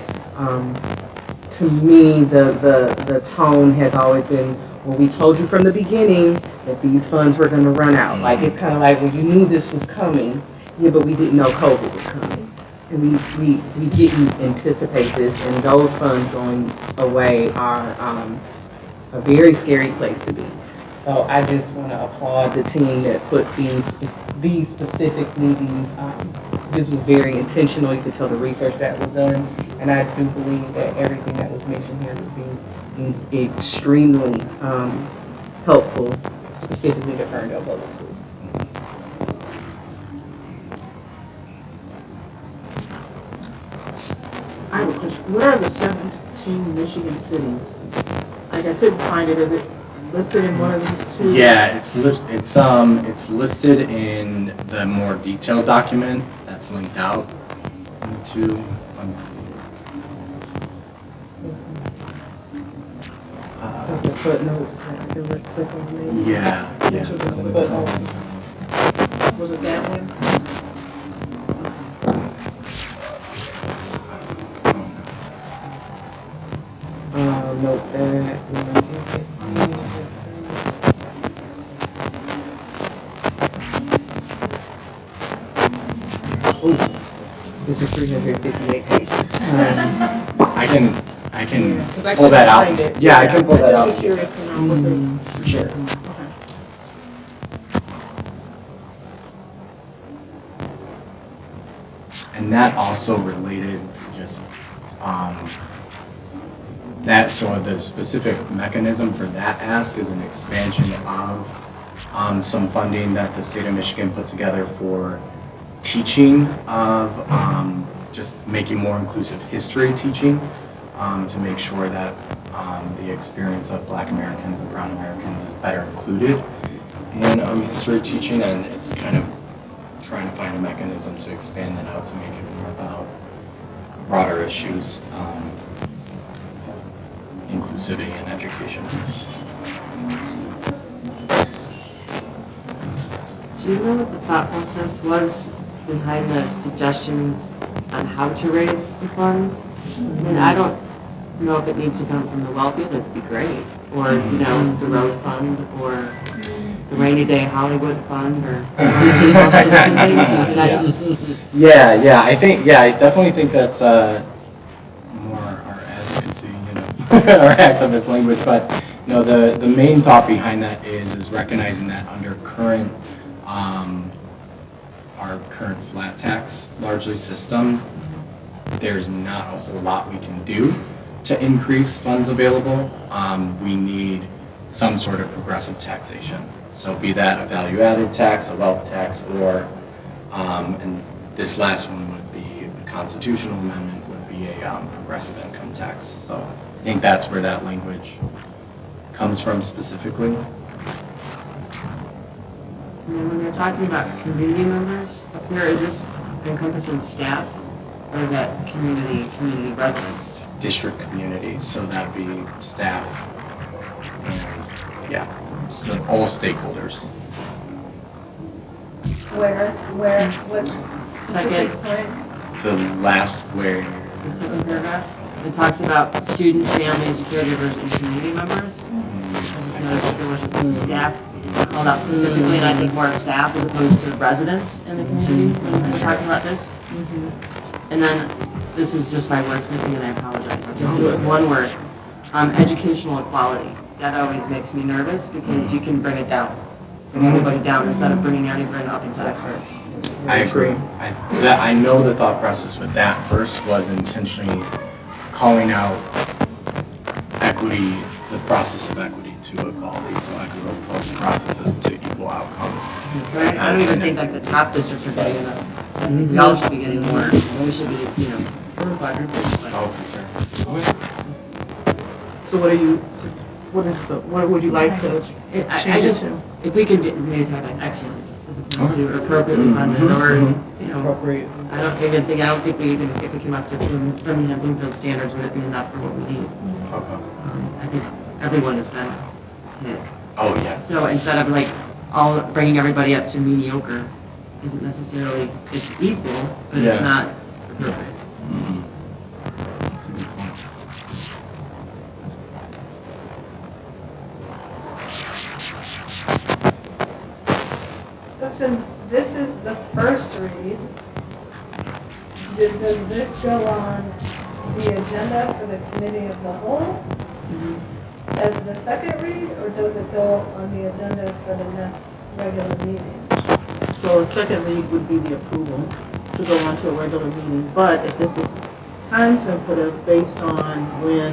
to me, the tone has always been, well, we told you from the beginning that these funds were going to run out. Like, it's kind of like, well, you knew this was coming, yeah, but we didn't know COVID was coming. And we didn't anticipate this, and those funds going away are a very scary place to be. So I just want to applaud the team that put these specifically, this was very intentional. You could tell the research that was done, and I do believe that everything that was mentioned here would be extremely helpful, specifically to Ferndale Public Schools. I have a question. What are the 17 Michigan cities? Like, I couldn't find it. Is it listed in one of these two? Yeah, it's listed in the more detailed document that's linked out into. Let me see. The footnote. Yeah. Was it that one? Note that. Ooh, this is 358 pages. I can pull that out. Yeah, I can pull that out. I'm curious to know what the. For sure. Okay. And that also related just, so the specific mechanism for that ask is an expansion of some funding that the state of Michigan put together for teaching of just making more inclusive history teaching to make sure that the experience of Black Americans and Brown Americans is better included in history teaching, and it's kind of trying to find a mechanism to expand that out to make it more about broader issues, inclusivity in education. Do you know what the thought process was behind the suggestion on how to raise the funds? I mean, I don't know if it needs to come from the wealthy, that'd be great, or, you know, the road fund, or the rainy day Hollywood fund, or. Yeah, I definitely think that's more our advocacy, you know, our activist language, but, you know, the main thought behind that is recognizing that under current, our current flat tax largely system, there's not a whole lot we can do to increase funds available. We need some sort of progressive taxation. So be that a value-added tax, a wealth tax, or, and this last one would be a constitutional amendment, would be a progressive income tax. So I think that's where that language comes from specifically. And then when you're talking about community members up here, is this encompassing staff, or is that community residents? District community, so that'd be staff and, yeah, so all stakeholders. What specific point? The last where, The second paragraph, it talks about students, families, caregivers, and community members. I just noticed that there was some staff called out specifically, and I think more of staff as opposed to residents in the community when we're talking about this. And then, this is just my wordsmithing, and I apologize, I'll just do it in one word. Educational equality, that always makes me nervous, because you can bring it down. Bring everybody down instead of bringing everybody up into excellence. I agree. I know the thought process with that verse was intentionally calling out equity, the process of equity to equality, so equitable processes to equal outcomes. I don't even think like the top districts are getting enough. So I think we all should be getting more. We should be, you know, quadruples. Oh, for sure. So what would you like to I change it just, to? if we could maybe talk about excellence as opposed to appropriately funded, or, you know, I don't think we even, if we came up to Birmingham Bloomfield standards, would it be enough for what we need? I think everyone has been hit. Oh, yes. So instead of like all bringing everybody up to mediocre, isn't necessarily, it's equal, but it's Yeah. not appropriate. That's a good point. So since this is the first read, does this go on the agenda for the committee of the whole as the second read, or does it go on the agenda for the next regular meeting? So a second read would be the approval to go on to a regular meeting, but if this is time sensitive based on when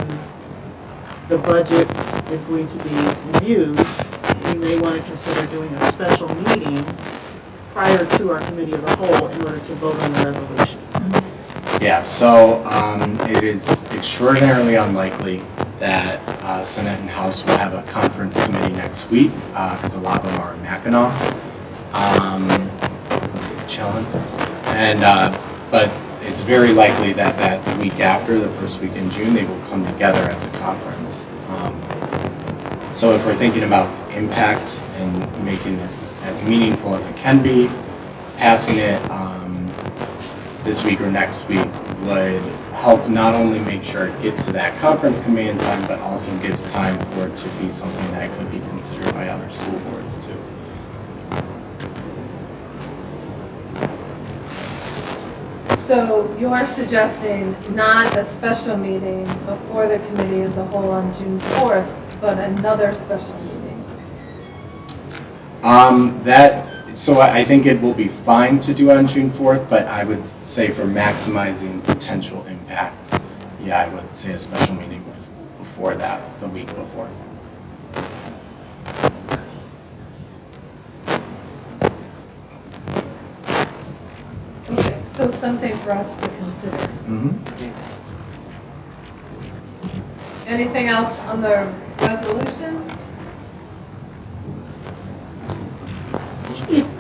the budget is going to be reviewed, we may want to consider doing a special meeting prior to our committee of the whole in order to vote on the resolution. Yeah, so it is extraordinarily unlikely that Senate and House will have a conference committee next week, because a lot of them are in Mackinac, chilling. And, but it's very likely that that week after, the first week in June, they will come together as a conference. So if we're thinking about impact and making this as meaningful as it can be, passing it this week or next week would help not only make sure it gets to that conference committee in time, but also gives time for it to be something that could be considered by other school boards too. So you're suggesting not a special meeting before the committee of the whole on June 4th, but another special meeting? So I think it will be fine to do on June 4th, but I would say for maximizing potential impact, yeah, I would say a special meeting before that, the week before. Okay, so something for us to consider. Anything else on the resolution?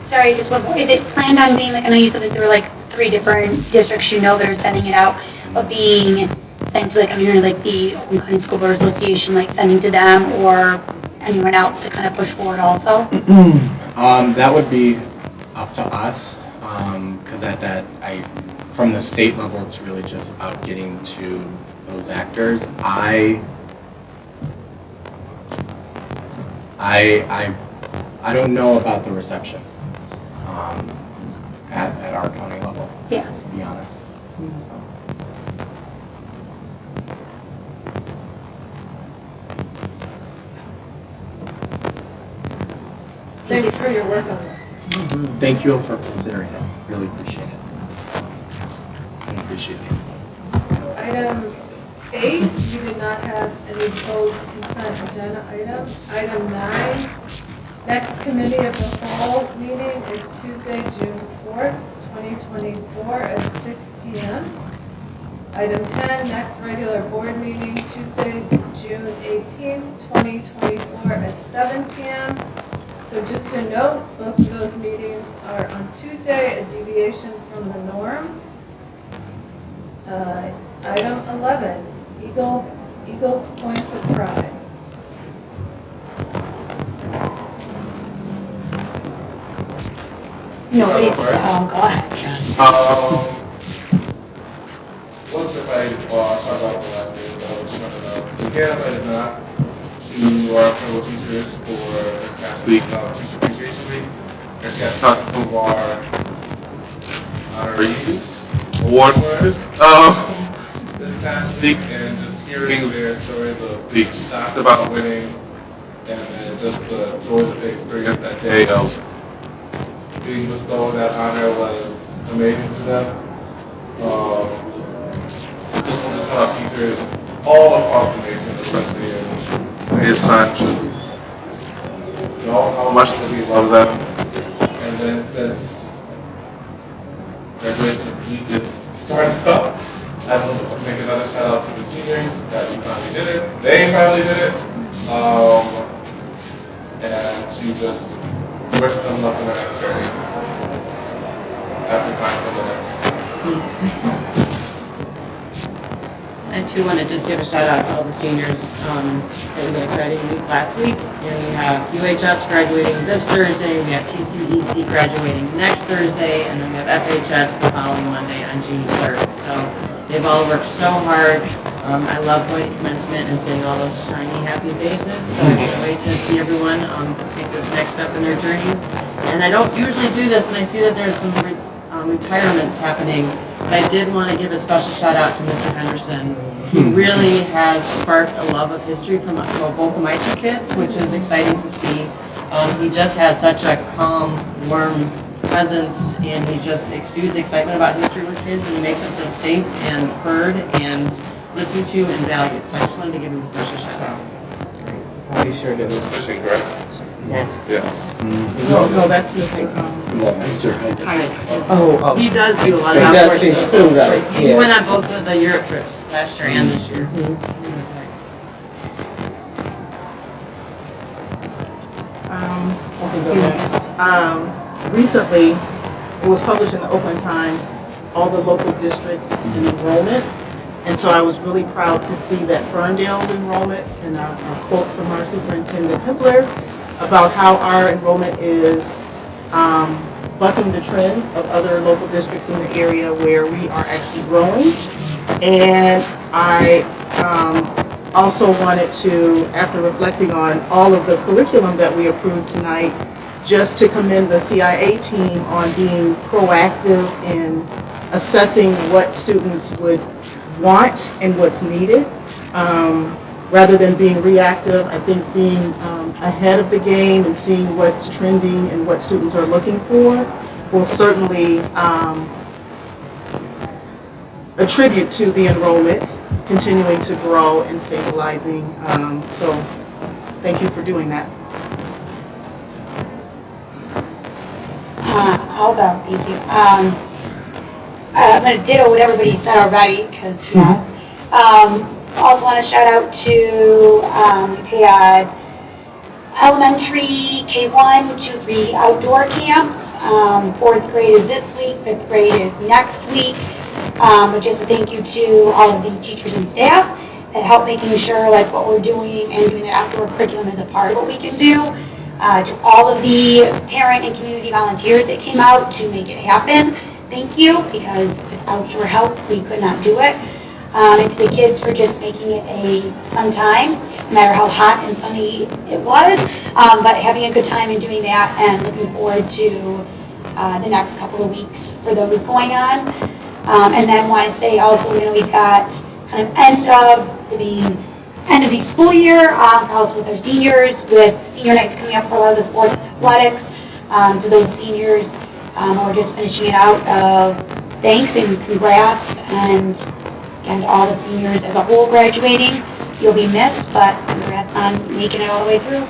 Sorry, just one more. Is it planned on being, like, I know you said that there were like 3 different districts you know that are sending it out, but being sent to, like, I'm hearing like the Oakland County School Board Association, like sending to them, or anyone else to kind of push forward also? That would be up to us, because from the state level, it's really just about getting to those actors. I I don't know about the reception at our county level, Yeah. to be honest. Thanks for your work on this. Thank you for considering it. Really appreciate it. I appreciate it. Item 8, you did not have any full consent agenda items. Item 9, next committee of the whole meeting is Tuesday, June 4th, 2024 at 6 p.m. Item 10, next regular board meeting, Tuesday, June 18th, 2024 at 7 p.m. So just a note, both of those meetings are on Tuesday, a deviation from the norm. Item 11, Eagles Points of Pride. No, oh, God. What's if I talk about the last day, again, I did not to our fellow teachers for last week, Teacher Appreciation Week. Actually, I talked to some of our honorees, award winners, this past week, and just hearing their stories of being shocked about winning, and then just the joy that they experienced that day of being bestowed that honor was amazing to them. Teachers all across the nation, especially in today's time, just know how much that we love them. And then since graduation week is starting up, I want to make another shout out to the seniors that we finally did it. They finally did it. And to just wish them luck in the next journey. After time for the next. I too want to just give a shout out to all the seniors. It was an exciting week last week. And we have UHS graduating this Thursday, we have TCEC graduating next Thursday, and then we have FHS the following Monday on June 3rd. So they've all worked so hard. I love going to commencement and seeing all those shiny, happy faces. So I can't wait to see everyone take this next step in their journey. And I don't usually do this, and I see that there's some retirements happening. But I did want to give a special shout out to Mr. Henderson. He really has sparked a love of history from both of my two kids, which is exciting to see. He just has such a calm, warm presence, and he just exudes excitement about history with kids, and he makes them feel safe and heard and listened to and valued. So I just wanted to give him a special shout out. I'll be sure to. It was fishing, correct? Yes. Yes. No, that's missing. Oh, He does do a lot he of does outdoor things stuff. too, though. He Yeah. went on both of the Europe trips last year and this year. Recently, it was published in the Oakland Times, all the local districts in enrollment. And so I was really proud to see that Ferndale's enrollment, and a quote from our superintendent Hibbler about how our enrollment is bucking the trend of other local districts in the area where we are actually growing. And I also wanted to, after reflecting on all of the curriculum that we approved tonight, just to commend the CIA team on being proactive in assessing what students would want and what's needed, rather than being reactive. I think being ahead of the game and seeing what's trending and what students are looking for will certainly attribute to the enrollment continuing to grow and stabilizing. So thank you for doing that. I'll go, thank you. I'm going to ditto what everybody said already, because yes. Also want to shout out to, we had elementary K1, 2, 3 outdoor camps. 4th grade is this week, 5th grade is next week. But just a thank you to all of the teachers and staff that help making sure like what we're doing and doing the outdoor curriculum is a part of what we can do. To all of the parent and community volunteers that came out to make it happen, thank you, because without your help, we could not do it. And to the kids for just making it a fun time. no matter how hot and sunny it was. But having a good time and doing that, and looking forward to the next couple of weeks for those going on. And then want to say also, we've got kind of end of the school year, also with our seniors, with senior nights coming up for a lot of the sports and athletics. To those seniors, we're just finishing it out of thanks and congrats, and again to all the seniors as a whole graduating. You'll be missed, but congrats on making it all the way through.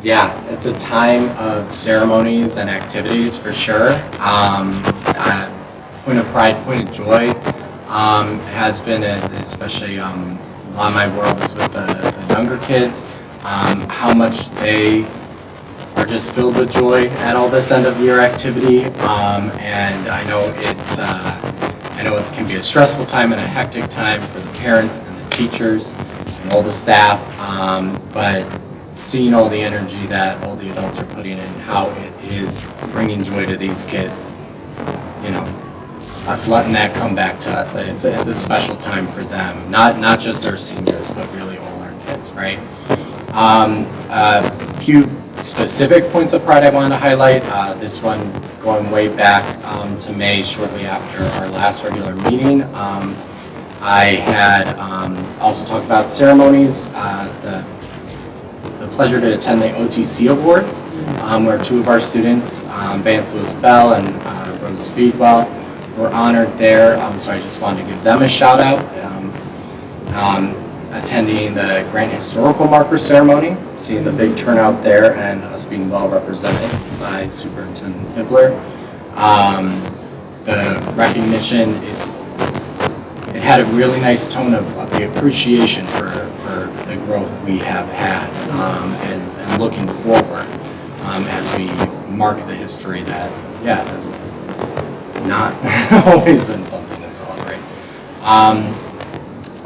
Yeah, it's a time of ceremonies and activities for sure. Point of pride, point of joy has been, especially a lot of my world is with the younger kids, how much they are just filled with joy at all this end of year activity. And I know it can be a stressful time and a hectic time for the parents and the teachers and all the staff, but seeing all the energy that all the adults are putting in, how it is bringing joy to these kids, us letting that come back to us, that it's a special time for them, not just our seniors, but really all our kids, right? A few specific points of pride I want to highlight. This one going way back to May, shortly after our last regular meeting. I had also talked about ceremonies, the pleasure to attend the OTC Awards, where two of our students, Vance Lewis Bell and Rose Speedwell, were honored there. So I just wanted to give them a shout out. Attending the Grant Historical Marker Ceremony, seeing the big turnout there and us being well represented by Superintendent Hibbler. The recognition, it had a really nice tone of the appreciation for the growth we have had, and looking forward as we mark the history that, has not always been something to celebrate.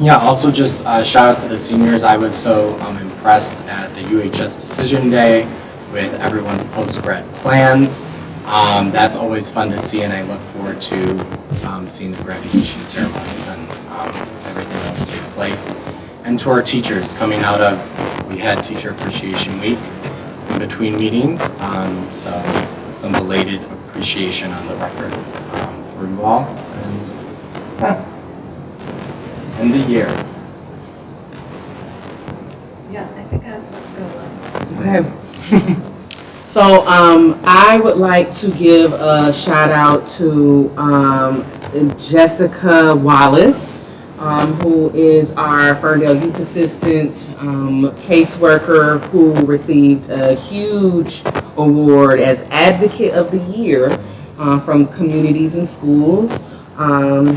Also just shout out to the seniors. I was so impressed at the UHS Decision Day with everyone's post-grad plans. That's always fun to see, and I look forward to seeing the graduation ceremonies and everything else take place. And to our teachers coming out of, we had Teacher Appreciation Week in between meetings, so some belated appreciation on the record for you all. And end the year. Yeah, I think I was supposed to go last. Okay. So I would like to give a shout out to Jessica Wallace, who is our Ferndale Youth Assistance caseworker, who received a huge award as Advocate of the Year from Communities and Schools.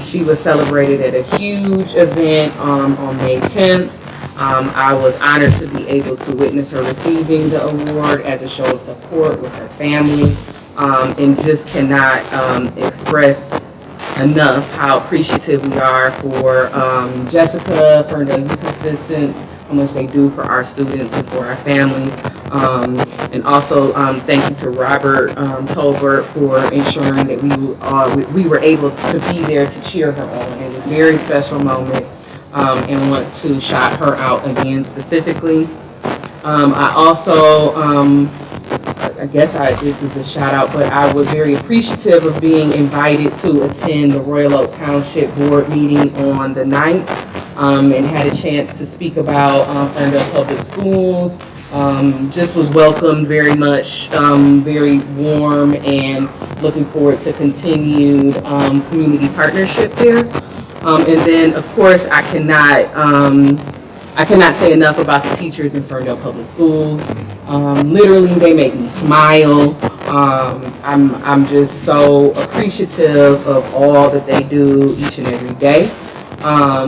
She was celebrated at a huge event on May 10th. I was honored to be able to witness her receiving the award as a show of support with her family, and just cannot express enough how appreciative we are for Jessica, Ferndale Youth Assistance, how much they do for our students and for our families. And also thank you to Robert Tolbert for ensuring that we were able to be there to cheer her on. It was a very special moment, and want to shout her out again specifically. I also, I guess this is a shout out, but I was very appreciative of being invited to attend the Royal Oak Township Board meeting on the 9th, and had a chance to speak about Ferndale Public Schools. Just was welcomed very much, very warm, and looking forward to continued community partnership there. And then, of course, I cannot say enough about the teachers in Ferndale Public Schools. Literally, they make me smile. I'm just so appreciative of all that they do each and every day.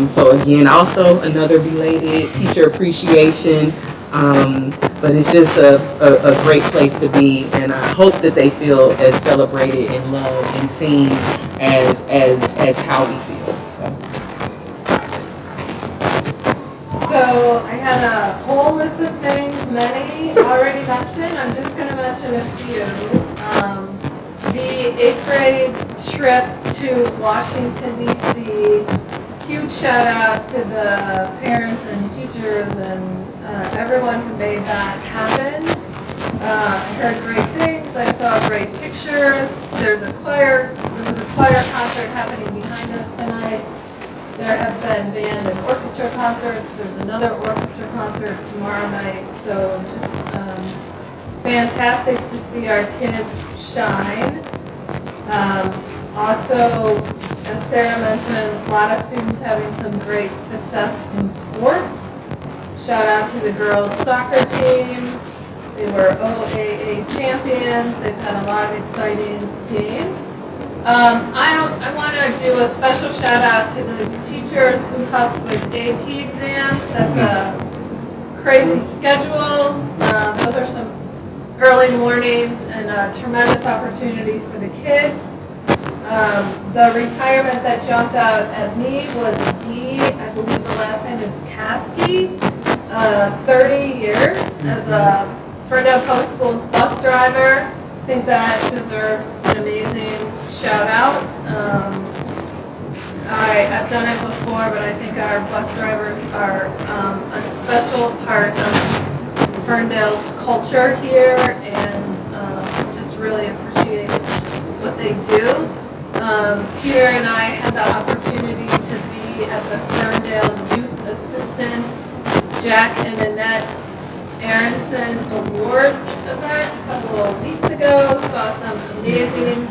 So again, also another belated teacher appreciation. But it's just a great place to be, and I hope that they feel as celebrated and loved and seen as how we feel. So I had a whole list of things, many already mentioned. I'm just going to mention a few. The 8th grade trip to Washington, D.C. huge shout out to the parents and teachers and everyone who made that happen. I heard great things, I saw great pictures. There was a choir concert happening behind us tonight. There have been band and orchestra concerts. There's another orchestra concert tomorrow night. So just fantastic to see our kids shine. Also, as Sarah mentioned, a lot of students having some great success in sports. Shout out to the girls soccer team. They were OAA champions. They've had a lot of exciting games. I want to do a special shout out to the teachers who helped with AP exams. That's a crazy schedule. Those are some early mornings and a tremendous opportunity for the kids. The retirement that jumped out at me was D, I believe the last name is Caskey, 30 years as a Ferndale Public Schools bus driver. I think that deserves an amazing shout out. I've done it before, but I think our bus drivers are a special part of Ferndale's culture here, and just really appreciate what they do. Peter and I had the opportunity to be at the Ferndale Youth Assistance Jack and Annette Aronson Awards event a couple of weeks ago. Saw some amazing.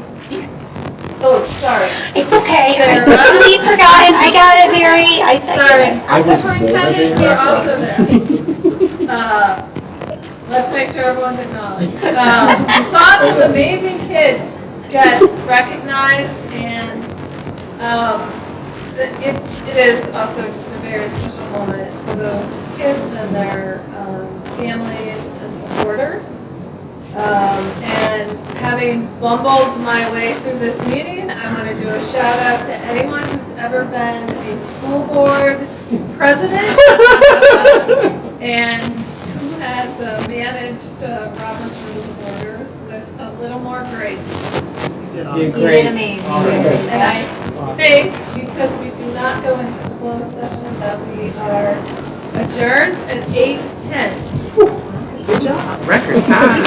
Oh, sorry. It's okay. Sarah. He forgot it. I got it, Mary. I said Sorry. it. Our superintendent, you're also there. Let's make sure everyone's acknowledged. Saw some amazing kids get recognized, and it is also just a very special moment for those kids and their families and supporters. And having bumbled my way through this meeting, I want to do a shout out to anyone who's ever been a school board president and who has managed Robert's Rules of Order with a little more grace. Did You did amazing. And I think, because we do not go into closed session, that we are adjourned at 8:10. Record time.